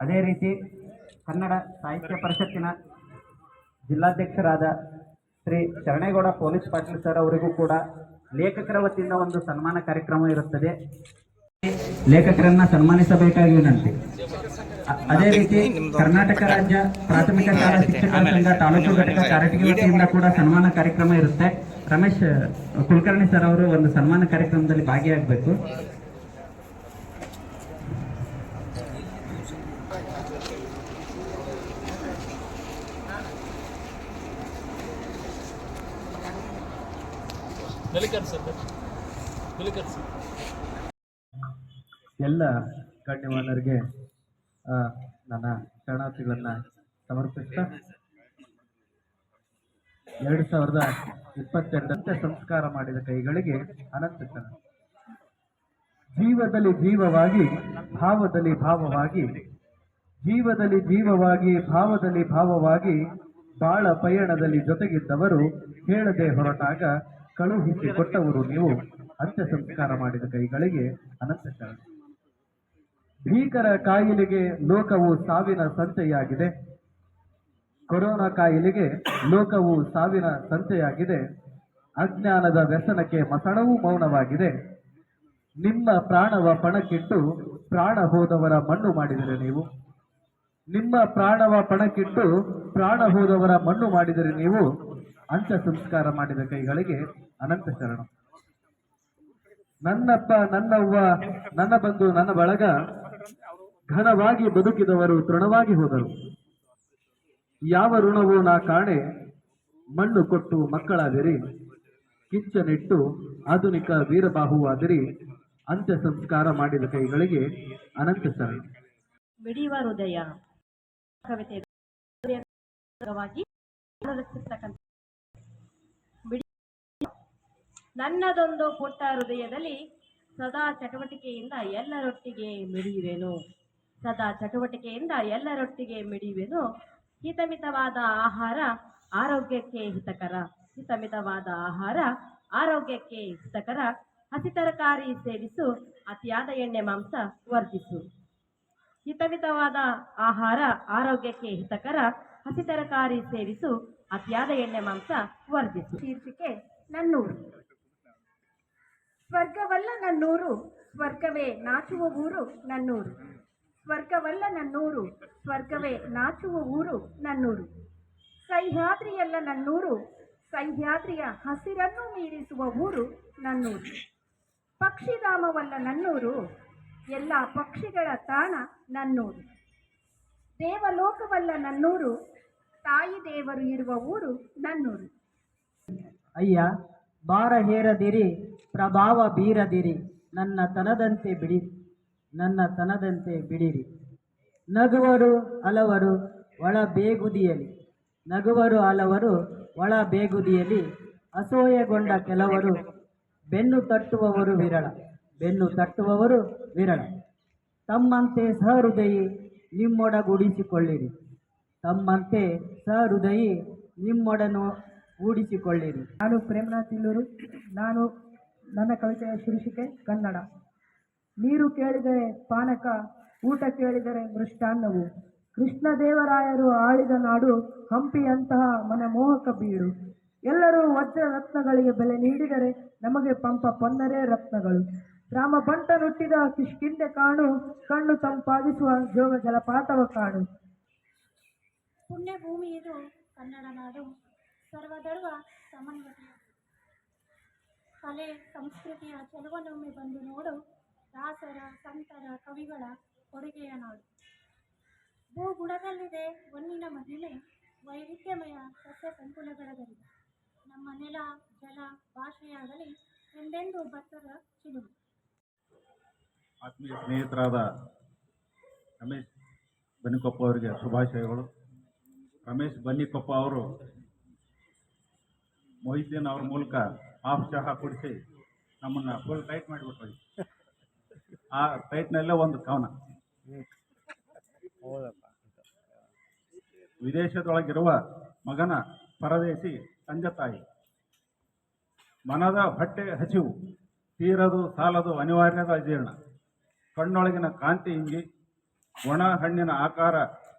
ಅದೇ ರೀತಿ ಕನ್ನಡ ಸಾಹಿತ್ಯ ಪರಿಷತ್ತಿನ ಜಿಲ್ಲಾಧ್ಯಕ್ಷರಾದ ಶ್ರೀ ಶರಣೇಗೌಡ ಪೊಲೀಸ್ ಪಾಟೀಲ್ ಸರ್ ಅವರಿಗೂ ಕೂಡ ಲೇಖಕರ ವತಿಯಿಂದ ಒಂದು ಸನ್ಮಾನ ಕಾರ್ಯಕ್ರಮ ಇರುತ್ತದೆ. ಲೇಖಕರನ್ನ ಸನ್ಮಾನಿಸಬೇಕಾಗಿ ವಿನಂತಿ. ಅದೇ ರೀತಿ ಕರ್ನಾಟಕ ರಾಜ್ಯ ಪ್ರಾಥಮಿಕ ಶಾಲಾ ಶಿಕ್ಷಕರ ಸಂಘ ತಾಲೂಕು ಘಟಕ ಕಾರಟಗಿ ವತಿಯಿಂದ ಕೂಡ ಸನ್ಮಾನ ಕಾರ್ಯಕ್ರಮ ಇರುತ್ತೆ. ರಮೇಶ್ ಕುಲಕರ್ಣಿ ಸರ್ ಅವರು ಒಂದು ಸನ್ಮಾನ ಕಾರ್ಯಕ್ರಮದಲ್ಲಿ ಭಾಗಿಯಾಗಬೇಕು. ಎಲ್ಲ ಗಣ್ಯಮಾನ್ಯರಿಗೆ ನನ್ನ ಶರಣಾರ್ಥಿಗಳನ್ನ ಸಮರ್ಪಿಸ್ತಾ 2022 ಸಂಸ್ಕಾರ ಮಾಡಿದ ಕೈಗಳಿಗೆ ಅನಂತ ಶರಣ. ಜೀವದಲ್ಲಿ ಜೀವವಾಗಿ ಭಾವದಲ್ಲಿ ಭಾವವಾಗಿ, ಜೀವದಲ್ಲಿ ಜೀವವಾಗಿ ಭಾವದಲ್ಲಿ ಭಾವವಾಗಿ, ಬಾಳ ಪಯಣದಲ್ಲಿ ಜೊತೆಗಿದ್ದವರು ಹೇಳದೆ ಹೊರಟಾಗ ಕಳುಹಿಸಿ ಕೊಟ್ಟವರು ನೀವು. ಅಂತ್ಯ ಸಂಸ್ಕಾರ ಮಾಡಿದ ಕೈಗಳಿಗೆ ಅನಂತ ಶರಣ. ಭೀಕರ ಕಾಯಿಲೆಗೆ ಲೋಕವು ಸಾವಿನ ಸಂತೆಯಾಗಿದೆ. ಕೊರೋನಾ ಕಾಯಿಲೆಗೆ ಲೋಕವು ಸಾವಿನ ಸಂತೆಯಾಗಿದೆ. ಅಜ್ಞಾನದ ವ್ಯಸನಕ್ಕೆ ಮಸಣವೂ ಮೌನವಾಗಿದೆ. ನಿಮ್ಮ ಪ್ರಾಣವ ಪಣಕ್ಕಿಟ್ಟು ಪ್ರಾಣ ಹೋದವರ ಮಣ್ಣು ಮಾಡಿದರೆ ನೀವು. ನಿಮ್ಮ ಪ್ರಾಣವ ಪಣಕ್ಕಿಟ್ಟು ಪ್ರಾಣ ಹೋದವರ ಮಣ್ಣು ಮಾಡಿದರೆ ನೀವು. ಅಂತ್ಯ ಸಂಸ್ಕಾರ ಮಾಡಿದ ಕೈಗಳಿಗೆ ಅನಂತ ಶರಣ. ನನ್ನಪ್ಪ ನನ್ನವ್ವ ನನ್ನ ಬಂಧು ನನ್ನ ಬಳಗ, ಘನವಾಗಿ ಬದುಕಿದವರು ತೃಣವಾಗಿ ಹೋದರು. ಯಾವ ಋಣವೂ ನಾ ಕಾಣೆ, ಮಣ್ಣು ಕೊಟ್ಟು ಮಕ್ಕಳಾದಿರಿ. ಕಿಚ್ಚನಿಟ್ಟು ಆಧುನಿಕ ವೀರಬಾಹುವಾದಿರಿ. ಅಂತ್ಯ ಸಂಸ್ಕಾರ ಮಾಡಿದ ಕೈಗಳಿಗೆ ಅನಂತ ಶರಣ. ಮಿಡಿಯುವ ಹೃದಯ ಕವಿತೆ ನನ್ನದೊಂದು ಪುಟ್ಟ ಹೃದಯದಲ್ಲಿ ಸದಾ ಚಟುವಟಿಕೆಯಿಂದ ಎಲ್ಲರೊಟ್ಟಿಗೆ ಮಿಡಿಯುವೆನು. ಸದಾ ಚಟುವಟಿಕೆಯಿಂದ ಎಲ್ಲರೊಟ್ಟಿಗೆ ಮಿಡಿಯುವೆನು. ಹಿತಮಿತವಾದ ಆಹಾರ ಆರೋಗ್ಯಕ್ಕೆ ಹಿತಕರ. ಹಿತಮಿತವಾದ ಆಹಾರ ಆರೋಗ್ಯಕ್ಕೆ ಹಿತಕರ. ಹಸಿ ತರಕಾರಿ ಸೇವಿಸು, ಅತಿಯಾದ ಎಣ್ಣೆ ಮಾಂಸ ವರ್ಜಿಸು. ಹಿತಮಿತವಾದ ಆಹಾರ ಆರೋಗ್ಯಕ್ಕೆ ಹಿತಕರ. ಹಸಿ ತರಕಾರಿ ಸೇವಿಸು, ಅತಿಯಾದ ಎಣ್ಣೆ ಮಾಂಸ ವರ್ಜಿಸು. ಶೀರ್ಷಿಕೆ ನನ್ನೂರು. ಸ್ವರ್ಗವಲ್ಲ ನನ್ನೂರು, ಸ್ವರ್ಗವೇ ನಾಚುವ ಊರು ನನ್ನೂರು. ಸ್ವರ್ಗವಲ್ಲ ನನ್ನೂರು, ಸ್ವರ್ಗವೇ ನಾಚುವ ಊರು ನನ್ನೂರು. ಸಹ್ಯಾದ್ರಿಯಲ್ಲ ನನ್ನೂರು, ಸಹ್ಯಾದ್ರಿಯ ಹಸಿರನ್ನು ಮೀರಿಸುವ ಊರು ನನ್ನೂರು. ಪಕ್ಷಿಧಾಮವಲ್ಲ ನನ್ನೂರು, ಎಲ್ಲ ಪಕ್ಷಿಗಳ ತಾಣ ನನ್ನೂರು. ದೇವಲೋಕವಲ್ಲ ನನ್ನೂರು, ತಾಯಿ ದೇವರು ಇರುವ ಊರು ನನ್ನೂರು. ಅಯ್ಯ ಭಾರ ಹೇರದಿರಿ, ಪ್ರಭಾವ ಬೀರದಿರಿ, ನನ್ನ ತನದಂತೆ ಬಿಡಿರಿ, ನನ್ನ ತನದಂತೆ ಬಿಡಿರಿ. ನಗುವರು ಹಲವರು ಒಳ ಬೇಗುದಿಯಲಿ, ನಗುವರು ಹಲವರು ಒಳ ಬೇಗುದಿಯಲಿ. ಅಸೂಯೆಗೊಂಡ ಕೆಲವರು ಬೆನ್ನು ತಟ್ಟುವವರು ವಿರಳ, ಬೆನ್ನು ತಟ್ಟುವವರು ವಿರಳ. ತಮ್ಮಂತೆ ಸಹೃದಯಿ ನಿಮ್ಮೊಡಗೂಡಿಸಿಕೊಳ್ಳಿರಿ, ತಮ್ಮಂತೆ ಸಹೃದಯಿ ನಿಮ್ಮೊಡನು ಗೂಡಿಸಿಕೊಳ್ಳಿರಿ. ನಾನು ಪ್ರೇಮನಾಥ್ ತಿಲ್ಲೂರು. ನನ್ನ ಕವಿತೆಯ ಶೀರ್ಷಿಕೆ ಕನ್ನಡ. ನೀರು ಕೇಳಿದರೆ ಪಾನಕ, ಊಟ ಕೇಳಿದರೆ ಮೃಷ್ಟಾನ್ನವು. ಕೃಷ್ಣದೇವರಾಯರು ಆಳಿದ ನಾಡು ಹಂಪಿಯಂತಹ ಮನಮೋಹಕ ಬೀಡು. ಎಲ್ಲರೂ ವಜ್ರ ರತ್ನಗಳಿಗೆ ಬೆಲೆ ನೀಡಿದರೆ ನಮಗೆ ಪಂಪ ಪೊನ್ನರೇ ರತ್ನಗಳು. ರಾಮ ಬಂಟ ನುಟ್ಟಿದ ಕಿಷ್ಕಿಂದೆ ಕಾಣು, ಕಣ್ಣು ತಂಪಾಗಿಸುವ ಜೋಗ ಜಲಪಾತವ ಕಾಣು. ಪುಣ್ಯ ಭೂಮಿ ಇದು ಕನ್ನಡ ನಾಡು, ಸರ್ವಧರ್ಮ ಸಮನ್ವಯ. ಕಲೆ ಸಂಸ್ಕೃತಿಯ ಚೆಲುವನೊಮ್ಮೆ ಬಂದು ನೋಡು, ದಾಸರ ಸಂತರ ಕವಿಗಳ ಕೊಡುಗೆಯ ನಾಡು. ಭೂಗುಣದಲ್ಲಿದೆ ಹೊನ್ನಿನ ಮಹಿಮೆ, ವೈವಿಧ್ಯಮಯ ಸಸ್ಯ ಸಂಕುಲಗಳ ಗರಿಮೆ. ನಮ್ಮ ನೆಲ ಜಲ ಭಾಷೆಯಾಗಲಿ ಎಂದೆಂದು ಭಕ್ತರ ಚಿಲುಮೆ. ಆತ್ಮೀಯ ಸ್ನೇಹಿತರಾದ ರಮೇಶ್ ಬನ್ನಿಕೊಪ್ಪ ಅವರಿಗೆ ಶುಭಾಶಯಗಳು. ರಮೇಶ್ ಬನ್ನಿಕೊಪ್ಪ ಅವರು ಮೊಹಿದ್ದೀನ್ ಅವ್ರ ಮೂಲಕ ಹಾಫ್ ಚಹಾ ಕುಡಿಸಿ ನಮ್ಮನ್ನು ಫುಲ್ ಟೈಟ್ ಮಾಡಿಬಿಟ್ರು. ಆ ಟೈಟ್ನಲ್ಲೇ ಒಂದು ಕವನ. ವಿದೇಶದೊಳಗಿರುವ ಮಗನ ಪರದೇಶಿ ತಂದೆ ತಾಯಿ, ಮನದ ಹೊಟ್ಟೆ ಹಸಿವು ತೀರದು ಸಾಲದು ಅನಿವಾರ್ಯದ ಅಜೀರ್ಣ. ಕಣ್ಣೊಳಗಿನ ಕಾಂತಿ ಇಂಗಿ ಒಣ ಹಣ್ಣಿನ ಆಕಾರ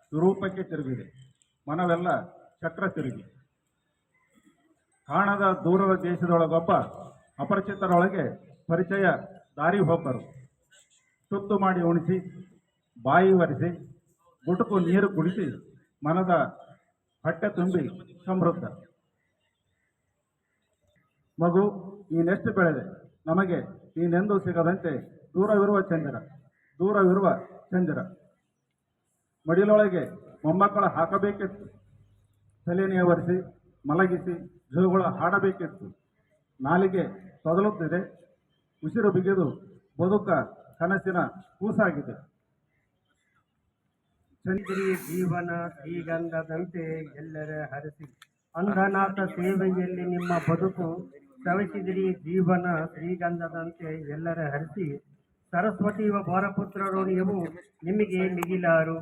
ಸ್ವರೂಪಕ್ಕೆ ತಿರುಗಿದೆ. ಮನವೆಲ್ಲ ಚಕ್ರ ತಿರುಗಿ ಕಾಣದ ದೂರದ ದೇಶದೊಳಗೊಬ್ಬ ಅಪರಿಚಿತರೊಳಗೆ ಪರಿಚಯ ದಾರಿ ಹೋಗರು. ತುತ್ತು ಮಾಡಿ ಉಣಿಸಿ ಬಾಯಿ ಒರೆಸಿ ಗುಟುಕು ನೀರು ಕುಡಿಸಿ ಮನದ ಹೊಟ್ಟೆ ತುಂಬಿ ಸಮೃದ್ಧ. ಮಗು ನೀನೆಷ್ಟು ಬೆಳೆದೆ, ನಮಗೆ ನೀನೆಂದೂ ಸಿಗದಂತೆ ದೂರವಿರುವ ಚಂದಿರ ಮಡಿಲೊಳಗೆ ಮೊಮ್ಮಕ್ಕಳ ಹಾಕಬೇಕಿತ್ತು. ತಲೆನೆಯ ಒರೆಸಿ ಮಲಗಿಸಿ ಜೋಗುಳ ಹಾಡಬೇಕಿತ್ತು. ನಾಲಿಗೆ ತೊದಲುತ್ತಿದೆ, ಉಸಿರು ಬಿಗಿದು ಬದುಕ ಕನಸಿನ ಕೂಸಾಗಿದೆ. ಚಂದ್ರಿ ಜೀವನ ಶ್ರೀಗಂಧದಂತೆ ಎಲ್ಲರ ಹರಸಿ. ಅಂಧನಾಥ ಸೇವೆಯಲ್ಲಿ ನಿಮ್ಮ ಬದುಕು ಸವಿಸಿದಿರಿ ಜೀವನ ಶ್ರೀಗಂಧದಂತೆ ಎಲ್ಲರ ಹರಿಸಿ. ಸರಸ್ವತಿ ವರಪುತ್ರರು ನೀವು, ನಿಮಗೆ ಮಿಗಿಲಾರು.